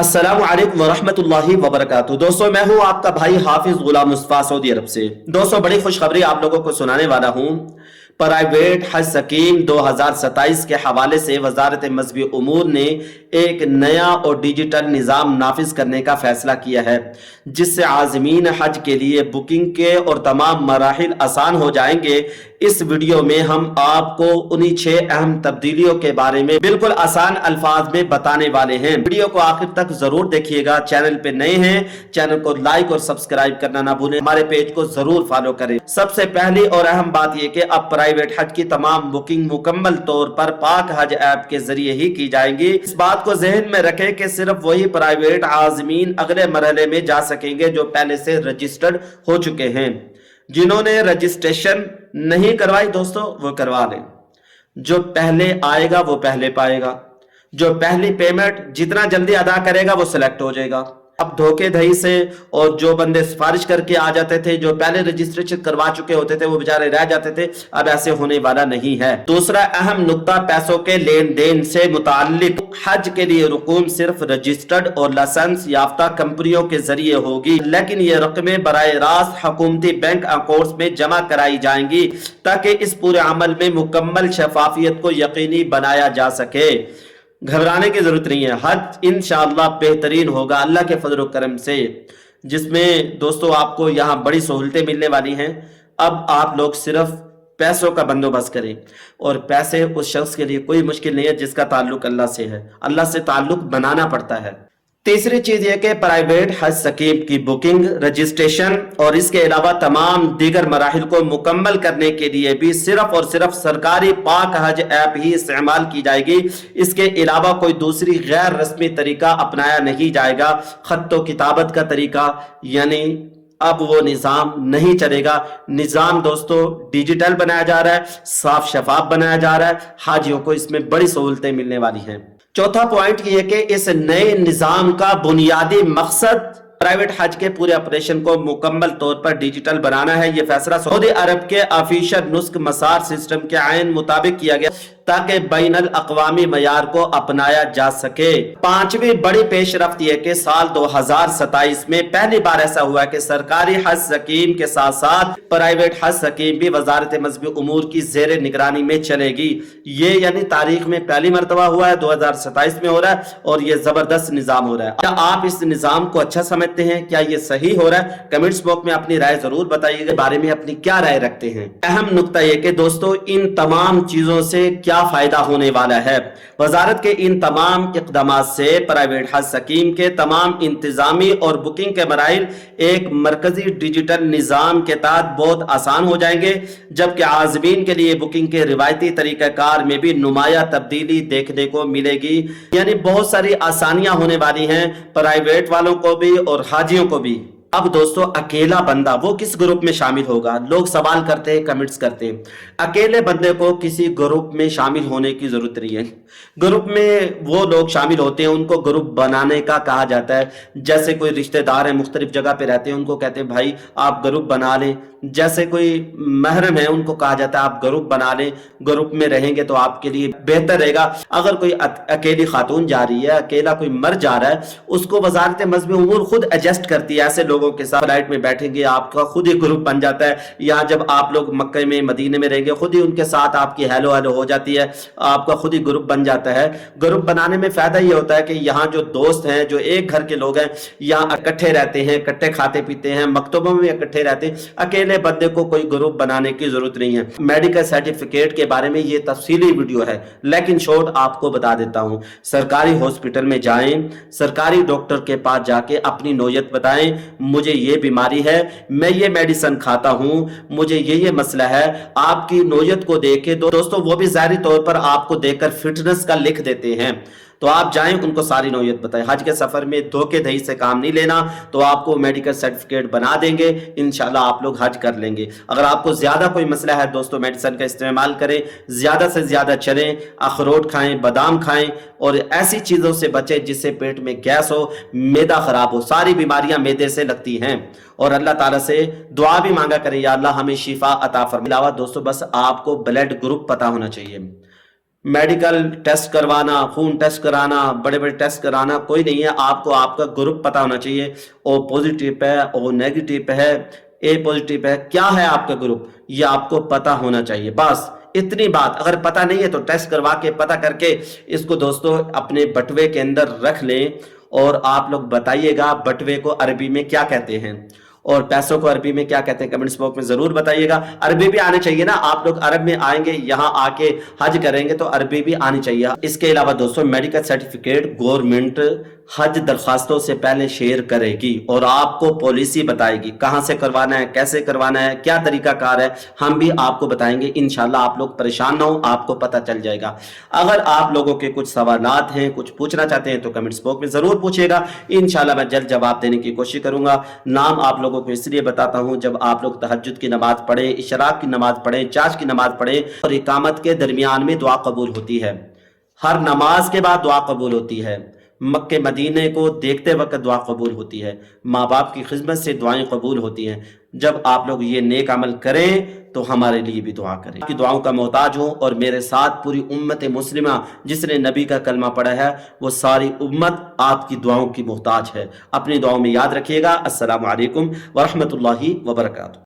अस्सलामु अलैकुम वरहमतुल्लाहि वबरकातुहू। दोस्तों, मैं हूं आपका भाई हाफिज गुलाम मुस्तफा सऊदी अरब से। दोस्तों, बड़ी खुशखबरी आप लोगों को सुनाने वाला हूं। प्राइवेट हज स्कीम 2027 के हवाले से वजारत मजहबी उमूर ने एक नया और डिजिटल निज़ाम नाफिज करने का फैसला किया है, जिससे आज़मीन हज के लिए बुकिंग के और तमाम मराहिल आसान हो जाएंगे। इस वीडियो में हम आपको उन्हीं 6 अहम तब्दीलियों के बारे में बिल्कुल आसान अल्फाज में बताने वाले हैं। वीडियो को आखिर तक जरूर देखिएगा। चैनल पे नए हैं, चैनल को लाइक और सब्सक्राइब करना ना भूलें। हमारे पेज को जरूर फॉलो करें। सबसे पहली और अहम बात यह कि अब प्राइवेट हज की तमाम बुकिंग मुकम्मल तौर पर पाक हज ऐप के जरिए ही की जाएंगी। इस बात को जहन में रखें कि सिर्फ वही प्राइवेट आज़मीन अगले मरहले में जा सकेंगे जो पहले से रजिस्टर्ड हो चुके हैं। जिन्होंने रजिस्ट्रेशन नहीं करवाई दोस्तों, वो करवा लें। जो पहले आएगा वो पहले पाएगा। जो पहली पेमेंट जितना जल्दी अदा करेगा वो सिलेक्ट हो जाएगा। अब धोखेधड़ी से और जो बंदे सिफारिश करके आ जाते थे, जो पहले रजिस्ट्रेशन करवा चुके होते थे, वो बेचारे रह जाते थे। अब ऐसे होने वाला नहीं है। दूसरा अहम नुक्ता पैसों के लेन देन से मुताल्लिक। हज के लिए रकूम सिर्फ रजिस्टर्ड और लाइसेंस याफ्ता कंपनियों के जरिए होगी, लेकिन ये रकमें बराह रास्त हुकूमती बैंक अकाउंट्स में जमा कराई जाएंगी ताकि इस पूरे अमल में मुकम्मल शफाफियत को यकीनी बनाया जा सके। घबराने की जरूरत नहीं है। हज इंशाअल्लाह बेहतरीन होगा अल्लाह के फजल करम से, जिसमें दोस्तों आपको यहाँ बड़ी सहूलतें मिलने वाली हैं। अब आप लोग सिर्फ पैसों का बंदोबस्त करें, और पैसे उस शख्स के लिए कोई मुश्किल नहीं है जिसका ताल्लुक अल्लाह से है। अल्लाह से ताल्लुक बनाना पड़ता है। तीसरी चीज यह कि प्राइवेट हज स्कीम की बुकिंग, रजिस्ट्रेशन और इसके अलावा तमाम दीगर मराहिल को मुकम्मल करने के लिए भी सिर्फ और सिर्फ सरकारी पाक हज ऐप ही इस्तेमाल की जाएगी। इसके अलावा कोई दूसरी गैर रस्मी तरीका अपनाया नहीं जाएगा। खत्तो किताबत का तरीका यानी अब वो निज़ाम नहीं चलेगा। निज़ाम दोस्तों डिजिटल बनाया जा रहा है, साफ शफाफ बनाया जा रहा है। हाजियों को इसमें बड़ी सहूलतें मिलने वाली हैं। चौथा पॉइंट ये कि इस नए निज़ाम का बुनियादी मकसद प्राइवेट हज के पूरे ऑपरेशन को मुकम्मल तौर पर डिजिटल बनाना है। यह फैसला सऊदी अरब के ऑफिशियल नुस्ख मसार सिस्टम के आइन मुताबिक किया गया ताकि बैनुल अक़वामी मयार को अपनाया जा सके। पांचवी बड़ी पेशरफ्त यह कि साल 2027 में पहली बार ऐसा हुआ कि सरकारी हज स्कीम के साथ साथ प्राइवेट हज स्कीम भी वजारत मजहबी उमूर की जेर निगरानी में चलेगी। ये यानी तारीख में पहली मरतबा हुआ है, 2027 में हो रहा है, और ये जबरदस्त निज़ाम हो रहा है। क्या आप इस निज़ाम को अच्छा समझते हैं? क्या ये सही हो रहा है? कमेंट्स बॉक्स में अपनी राय जरूर बताइएगा। बारे में अपनी क्या राय रखते हैं? अहम नुक्ता यह कि दोस्तों इन तमाम चीजों से क्या फायदा होने वाला है। वजारत के इन तमाम इक़दामात से प्राइवेट हज स्कीम के तमाम इंतजामी और बुकिंग के मराइल एक मरकजी डिजिटल निज़ाम के तहत बहुत आसान हो जाएंगे, जबकि आज़मीन के लिए बुकिंग के रिवायती तरीक़ाकार में भी नुमाया तब्दीली देखने को मिलेगी। यानी बहुत सारी आसानियां होने वाली हैं प्राइवेट वालों को भी और हाजियों को भी। अब दोस्तों अकेला बंदा वो किस ग्रुप में शामिल होगा? लोग सवाल करते हैं, कमेंट्स करते हैं। अकेले बंदे को किसी ग्रुप में शामिल होने की जरूरत नहीं है। ग्रुप में वो लोग शामिल होते हैं, उनको ग्रुप बनाने का कहा जाता है। जैसे कोई रिश्तेदार है, मुख्तलिफ जगह पे रहते हैं, उनको कहते हैं भाई आप ग्रुप बना लें। जैसे कोई महरम है, उनको कहा जाता है आप ग्रुप बना लें, ग्रुप में रहेंगे तो आपके लिए बेहतर रहेगा। अगर कोई अकेली खातून जा रही है, अकेला कोई मर जा रहा है, उसको वजारत मजहबी उमूर खुद एडजस्ट करती है। ऐसे लोगों के साथ फ्लाइट में बैठेंगे, आपका खुद ही ग्रुप बन जाता है। यहाँ जब आप लोग मक्के में मदीने में रहेंगे, खुद ही उनके साथ आपकी हेलो हेलो हो जाती है, आपका खुद ही ग्रुप बन जाता है। ग्रुप बनाने में फायदा ये होता है कि यहाँ जो दोस्त हैं, जो एक घर के लोग हैं, यहाँ इकट्ठे रहते हैं, इकट्ठे खाते पीते हैं, मकतबों में इकट्ठे रहते हैं। अकेले बंदे को कोई ग्रुप बनाने की जरूरत नहीं है। मेडिकल सर्टिफिकेट के बारे में ये तफसीली वीडियो है, लेकिन शॉर्ट आपको बता देता हूं। सरकारी हॉस्पिटल में जाएं, सरकारी डॉक्टर के पास जाके अपनी नोयत बताएं, मुझे ये बीमारी है, मैं ये मेडिसिन खाता हूं, मुझे ये मसला है। आपकी नोयत को देखे दोस्तों वो भी जाहिरी तौर पर आपको देखकर फिटनेस का लिख देते हैं। तो आप जाएं, उनको सारी नौयत बताएं। हज के सफर में धोखेधड़ी से काम नहीं लेना, तो आपको मेडिकल सर्टिफिकेट बना देंगे, इंशाल्लाह आप लोग हज कर लेंगे। अगर आपको ज्यादा कोई मसला है दोस्तों, मेडिसिन का इस्तेमाल करें, ज्यादा से ज्यादा चलें, अखरोट खाएं, बादाम खाएं और ऐसी चीजों से बचें जिससे पेट में गैस हो, मैदा खराब हो। सारी बीमारियां मैदे से लगती हैं। और अल्लाह ताला से दुआ भी मांगा करें, या अल्लाह हमें शिफा अता फरमा। अलावा दोस्तों बस आपको ब्लड ग्रुप पता होना चाहिए। मेडिकल टेस्ट करवाना, खून टेस्ट कराना, बड़े बड़े टेस्ट कराना कोई नहीं है। आपको आपका ग्रुप पता होना चाहिए, ओ पॉजिटिव है, ओ नेगेटिव है, ए पॉजिटिव है, क्या है आपका ग्रुप, ये आपको पता होना चाहिए। बस इतनी बात, अगर पता नहीं है तो टेस्ट करवा के पता करके इसको दोस्तों अपने बटुए के अंदर रख लें। और आप लोग बताइएगा बटुए को अरबी में क्या कहते हैं और पैसों को अरबी में क्या कहते हैं, कमेंट्स बॉक्स में जरूर बताइएगा। अरबी भी आनी चाहिए ना, आप लोग अरब में आएंगे, यहाँ आके हज करेंगे तो अरबी भी आनी चाहिए। इसके अलावा दोस्तों मेडिकल सर्टिफिकेट गवर्नमेंट हज दरखास्तों से पहले शेयर करेगी और आपको पॉलिसी बताएगी कहां से करवाना है, कैसे करवाना है, क्या तरीका कार है, हम भी आपको बताएंगे। इंशाल्लाह आप लोग परेशान ना हो, आपको पता चल जाएगा। अगर आप लोगों के कुछ सवालात हैं, कुछ पूछना चाहते हैं तो कमेंट्स बॉक्स में जरूर पूछिएगा, इंशाल्लाह मैं जल्द जवाब देने की कोशिश करूंगा। नाम आप लोगों को इसलिए बताता हूं, जब आप लोग तहज्जुद की नमाज पढ़े, इशराक की नमाज पढ़े, चाश की नमाज पढ़े और इकामत के दरमियान में दुआ कबूल होती है। हर नमाज के बाद दुआ कबूल होती है। मक्के मदीने को देखते वक्त दुआ कबूल होती है। माँ बाप की खिदमत से दुआएं कबूल होती हैं। जब आप लोग ये नेक अमल करें तो हमारे लिए भी दुआ करें। आपकी दुआओं का मोहताज हूँ और मेरे साथ पूरी उम्मत मुस्लिमा जिसने नबी का कलमा पढ़ा है वो सारी उम्मत आपकी दुआओं की मोहताज है। अपनी दुआओं में याद रखिएगा। अस्सलामु अलैकुम व रहमतुल्लाहि व बरकातुहू।